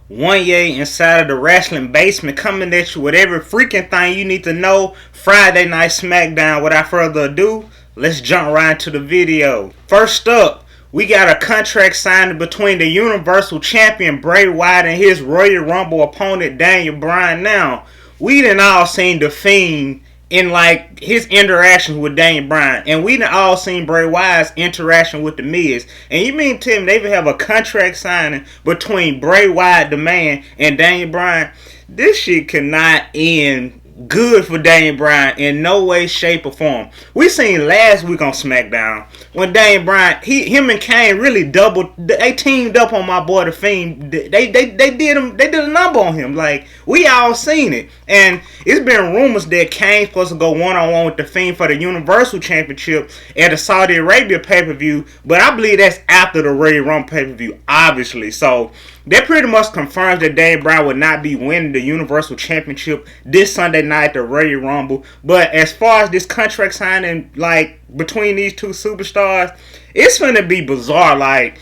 Wyatt inside of the wrestling basement coming at you with every freaking thing you need to know. Friday Night Smackdown. Without further ado, let's jump right into the video. First up, we got a contract signed between the Universal Champion Bray Wyatt and his Royal Rumble opponent Daniel Bryan. Now, we done all seen The Fiend in like his interactions with Daniel Bryan, and we done all seen Bray Wyatt's interaction with The Miz. And you mean to him they even have a contract signing between Bray Wyatt, the man, and Daniel Bryan? This shit cannot end good for Daniel Bryan in no way, shape, or form. We seen last week on SmackDown when Daniel Bryan, him and Kane really they teamed up on my boy The Fiend. They did a number on him. Like, we all seen it. And it's been rumors that Kane's supposed to go one-on-one with The Fiend for the Universal Championship at the Saudi Arabia pay-per-view, but I believe that's after the Royal Rumble pay-per-view, obviously. So that pretty much confirms that Daniel Bryan would not be winning the Universal Championship this Sunday night at the Royal Rumble. But as far as this contract signing, like, between these two superstars, it's gonna be bizarre. Like,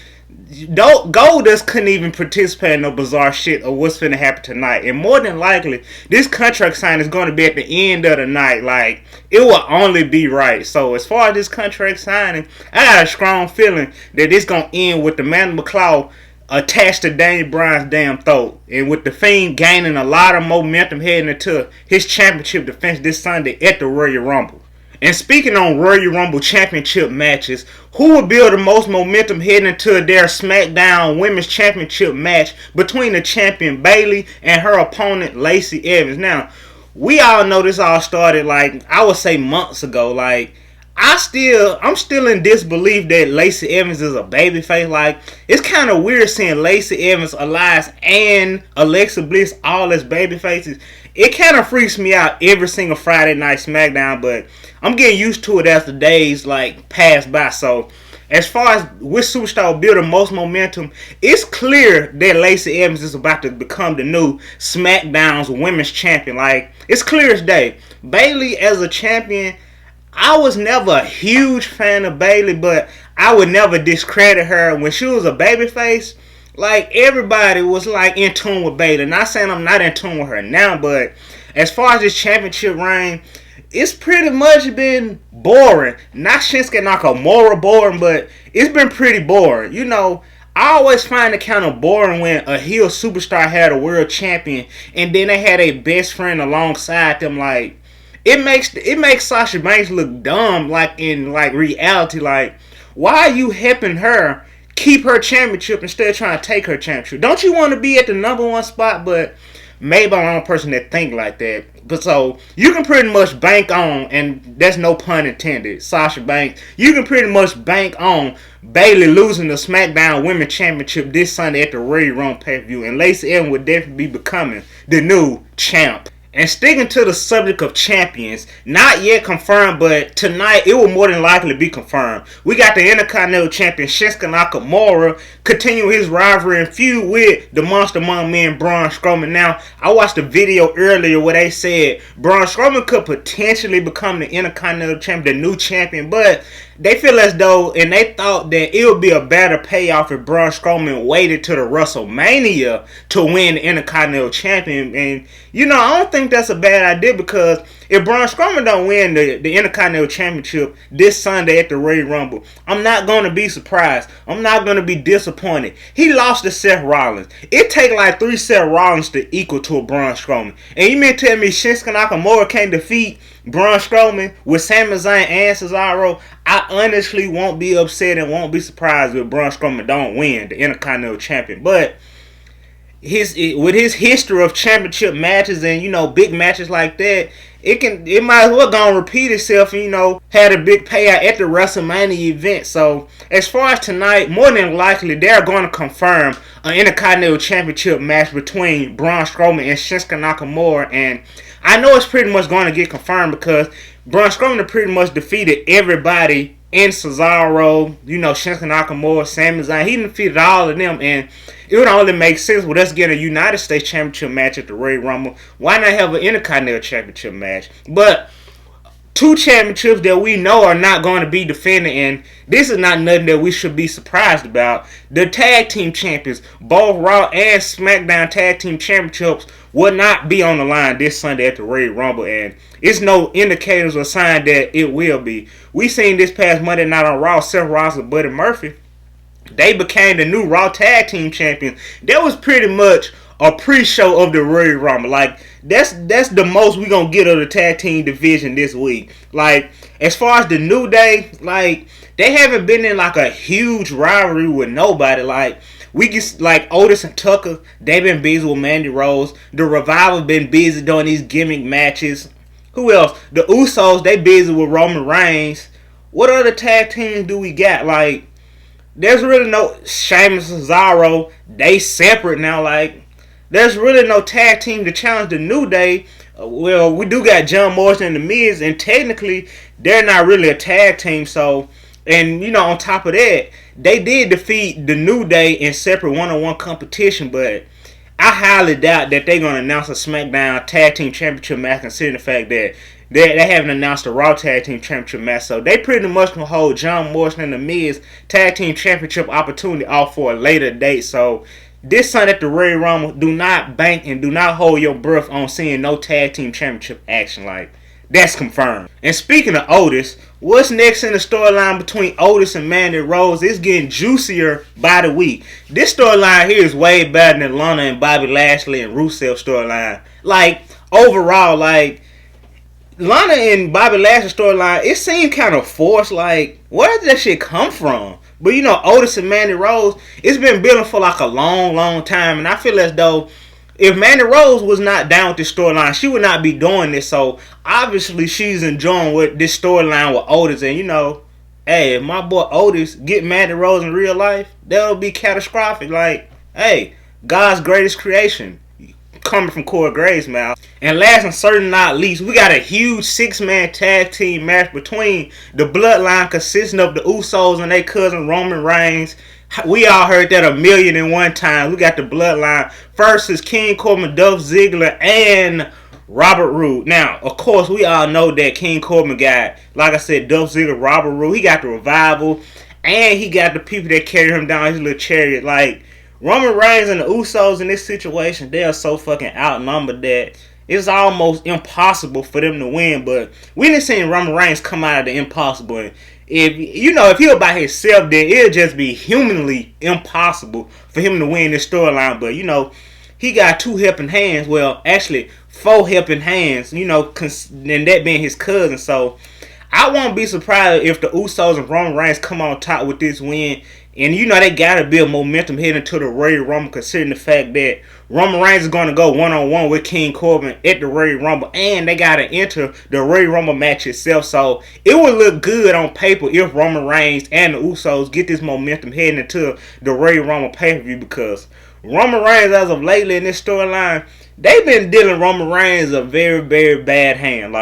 Goldust couldn't even participate in no bizarre shit of what's finna happen tonight. And more than likely, this contract sign is going to be at the end of the night. Like, it will only be right. So, as far as this contract signing, I got a strong feeling that it's going to end with the Man McClaw attached to Daniel Bryan's damn throat. And with The Fiend gaining a lot of momentum heading into his championship defense this Sunday at the Royal Rumble. And speaking on Royal Rumble Championship matches, who will build the most momentum heading into their Smackdown Women's Championship match between the champion Bayley and her opponent Lacey Evans? Now, we all know this all started, like, I would say months ago. Like, I'm still in disbelief that Lacey Evans is a babyface. Like, it's kind of weird seeing Lacey Evans, Elias, and Alexa Bliss all as babyfaces. It kind of freaks me out every single Friday Night SmackDown, but I'm getting used to it as the days like pass by. So, as far as which superstar will build the most momentum, it's clear that Lacey Evans is about to become the new SmackDown's Women's Champion. Like, it's clear as day. Bayley as a champion, I was never a huge fan of Bayley, but I would never discredit her when she was a babyface. Like, everybody was like in tune with Bayley. Not saying I'm not in tune with her now, but as far as this championship reign, it's pretty much been boring. Not Shinsuke Nakamura boring, but it's been pretty boring. You know, I always find it kind of boring when a heel superstar had a world champion and then they had a best friend alongside them. Like, it makes Sasha Banks look dumb, like, in like reality. Like, why are you helping her keep her championship instead of trying to take her championship? Don't you want to be at the number one spot? But maybe I'm the only person that think like that. But so, you can pretty much bank on, and that's no pun intended, Sasha Banks, you can pretty much bank on Bayley losing the SmackDown Women's Championship this Sunday at the Royal Rumble pay-per-view, and Lacey Evans would definitely be becoming the new champ. And sticking to the subject of champions, not yet confirmed, but tonight it will more than likely be confirmed. We got the Intercontinental Champion Shinsuke Nakamura continue his rivalry and feud with the Monster Among Men Braun Strowman. Now, I watched a video earlier where they said Braun Strowman could potentially become the Intercontinental Champion, the new champion, but they feel as though, and they thought that it would be a better payoff if Braun Strowman waited to the WrestleMania to win the Intercontinental Champion. And, you know, I don't think that's a bad idea, because if Braun Strowman don't win the Intercontinental Championship this Sunday at the Royal Rumble, I'm not going to be surprised. I'm not going to be disappointed. He lost to Seth Rollins. It take like 3 Seth Rollins to equal to a Braun Strowman. And you mean tell me Shinsuke Nakamura can't defeat Braun Strowman with Sami Zayn and Cesaro? I honestly won't be upset and won't be surprised if Braun Strowman don't win the Intercontinental Champion. But with his history of championship matches and, you know, big matches like that, it might as well go and repeat itself and, you know, had a big payout at the WrestleMania event. So, as far as tonight, more than likely, they're going to confirm an Intercontinental Championship match between Braun Strowman and Shinsuke Nakamura. And I know it's pretty much going to get confirmed because Braun Strowman pretty much defeated everybody in Cesaro, you know, Shinsuke Nakamura, Sami Zayn. He defeated all of them, and it would only make sense with us getting a United States Championship match at the Royal Rumble. Why not have an Intercontinental Championship match? But two championships that we know are not going to be defended, and this is not nothing that we should be surprised about. The tag team champions, both Raw and SmackDown tag team championships, will not be on the line this Sunday at the Royal Rumble, and it's no indicators or sign that it will be. We seen this past Monday night on Raw, Seth Rollins and Buddy Murphy. They became the new Raw tag team champions. That was pretty much a pre-show of the Royal Rumble. Like, that's the most we gonna get of the tag team division this week. Like, as far as the New Day, like, they haven't been in like a huge rivalry with nobody. Like, we get like Otis and Tucker, they've been busy with Mandy Rose. The Revival been busy doing these gimmick matches. Who else? The Usos, they busy with Roman Reigns. What other tag teams do we got? Like, there's really no Sheamus and Cesaro. They separate now. Like, there's really no tag team to challenge the New Day. Well, we do got John Morrison and The Miz, and technically, they're not really a tag team. So, and you know, on top of that, they did defeat the New Day in separate one-on-one competition, but I highly doubt that they're going to announce a SmackDown Tag Team Championship match, considering the fact that they haven't announced a Raw Tag Team Championship match. So they pretty much can hold John Morrison and The Miz Tag Team Championship opportunity off for a later date. So this Sunday at the Royal Rumble, do not bank and do not hold your breath on seeing no Tag Team Championship action. Like, that's confirmed. And speaking of Otis, what's next in the storyline between Otis and Mandy Rose? It's getting juicier by the week. This storyline here is way better than Lana and Bobby Lashley and Rusev storyline. Like, overall, like, Lana and Bobby Lashley storyline, it seemed kind of forced. Like, where did that shit come from? But you know, Otis and Mandy Rose, it's been building for like a long, long time. And I feel as though if Mandy Rose was not down with this storyline, she would not be doing this. So obviously she's enjoying with this storyline with Otis. And you know, hey, if my boy Otis get Mandy Rose in real life, that'll be catastrophic. Like, hey, God's greatest creation coming from Corey Graves' mouth. And last and certainly not least, we got a huge 6-man tag team match between the Bloodline, consisting of the Usos and their cousin Roman Reigns. We all heard that 1,000,001 times. We got the Bloodline versus King Corbin, Dolph Ziggler, and Robert Roode. Now, of course, we all know that King Corbin got, like I said, Dolph Ziggler, Robert Roode. He got the Revival, and he got the people that carry him down his little chariot. Like, Roman Reigns and the Usos in this situation, they are so fucking outnumbered that it's almost impossible for them to win. But we didn't see Roman Reigns come out of the impossible. If you know, if he was by himself, then it'd just be humanly impossible for him to win this storyline. But you know, he got 2 helping hands. Well, actually 4 helping hands. You know, and that being his cousin. So I won't be surprised if the Usos and Roman Reigns come on top with this win. And you know, they gotta build momentum heading into the Royal Rumble, considering the fact that Roman Reigns is going to go one-on-one with King Corbin at the Royal Rumble, and they gotta enter the Royal Rumble match itself. So it would look good on paper if Roman Reigns and the Usos get this momentum heading into the Royal Rumble pay-per-view, because Roman Reigns, as of lately in this storyline, they've been dealing Roman Reigns a very, very bad hand.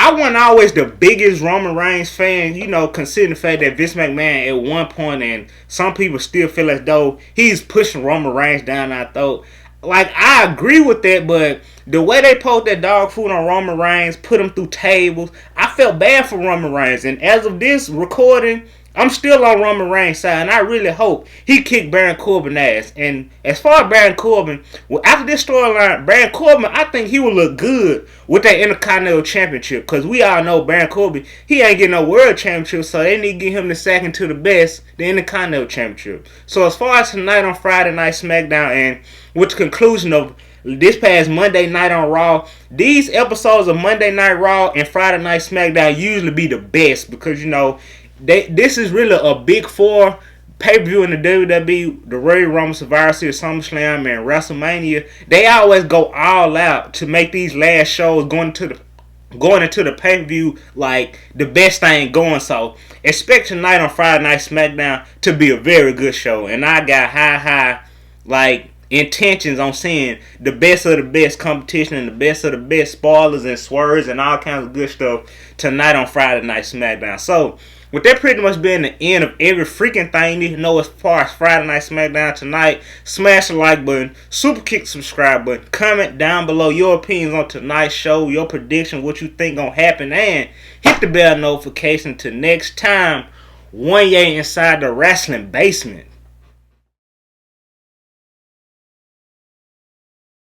I wasn't always the biggest Roman Reigns fan, you know, considering the fact that Vince McMahon at one point, and some people still feel as though he's pushing Roman Reigns down our throat. Like, I agree with that, but the way they poked that dog food on Roman Reigns, put him through tables, I felt bad for Roman Reigns. And as of this recording, I'm still on Roman Reigns' side, and I really hope he kicked Baron Corbin ass. And as far as Baron Corbin, well, after this storyline, Baron Corbin, I think he will look good with that Intercontinental Championship, because we all know Baron Corbin, he ain't getting no World Championship, so they need to get him the second to the best, the Intercontinental Championship. So as far as tonight on Friday Night Smackdown, and with the conclusion of this past Monday night on Raw, these episodes of Monday Night Raw and Friday Night Smackdown usually be the best, because, you know, this is really a big 4 pay-per-view in the WWE, the Royal Rumble, Survivor Series, SummerSlam, and WrestleMania. They always go all out to make these last shows going into the pay-per-view like the best thing going. So expect tonight on Friday Night Smackdown to be a very good show, and I got high like intentions on seeing the best of the best competition and the best of the best spoilers and swerves and all kinds of good stuff tonight on Friday Night Smackdown. So With that pretty much being the end of every freaking thing you need to know as far as Friday Night Smackdown tonight, smash the like button, super kick the subscribe button, comment down below your opinions on tonight's show, your prediction, what you think gonna happen, and hit the bell notification till next time. One inside the wrestling basement.